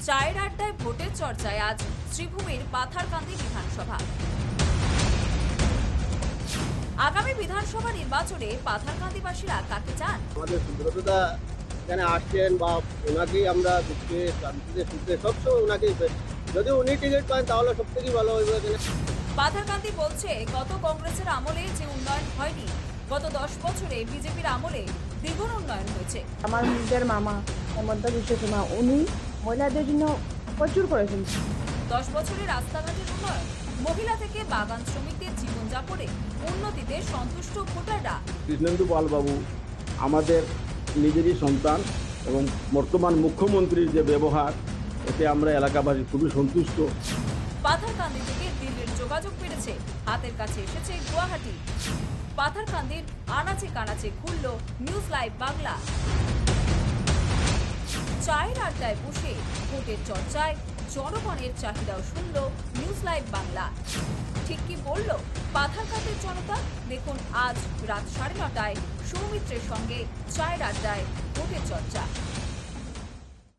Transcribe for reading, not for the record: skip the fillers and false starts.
চায়ের আড্ডায় ভোটের চর্চায় আজ শ্রীভূমির পাথারকান্দি বিধানসভা। আগামী বিধানসভা নির্বাচনে পাথারকান্দিবাসীরা কাকে চান? আমাদের সুব্রতদা এখানে আসছেন বা ওনাকেই আমরা দুঃখে শান্তিতে সুখে সবসময় ওনাকেই যদি উনি টিকিট পান তাহলে সব থেকেই ভালো হইবে। এখানে পাথারকান্দি বলছে গত কংগ্রেসের আমলে যে উন্নয়ন হয়নি, গত 10 বছরে বিজেপির আমলে দ্বিগুণ উন্নয়ন হয়েছে। আমার নিজের মামা হেমন্ত বিশ্ব শর্মা উনি মহিলাদের জন্য প্রচুর করেছেন। 10 বছরে রাস্তাঘাটের উন্নয়ন, মহিলা থেকে বাগান শ্রমিকদের জীবনযাপনে উন্নতিতে সন্তুষ্ট ভোটাররা। কৃষ্ণেন্দু পালবাবু আমাদের নিজেরই সন্তান এবং বর্তমান মুখ্যমন্ত্রীর যে ব্যবহার, এতে আমরা এলাকাবাসী খুবই সন্তুষ্ট। পাথারকান্দি থেকে দিল্লির যোগাযোগ বেড়েছে, হাতের কাছে এসেছে গুয়াহাটি। পাথারকান্দির আনাচে কানাচে খুলল নিউজ লাইভ বাংলা। চায়ের আড্ডায় বসে ভোটের চর্চায় জনগণের চাহিদাও শুনল নিউজ লাইভ বাংলা। ঠিক কি বলল পাথারকান্দির জনতা? দেখুন আজ রাত 9:30টায় সৌমিত্রের সঙ্গে চায়ের আড্ডায় ভোটের চর্চা।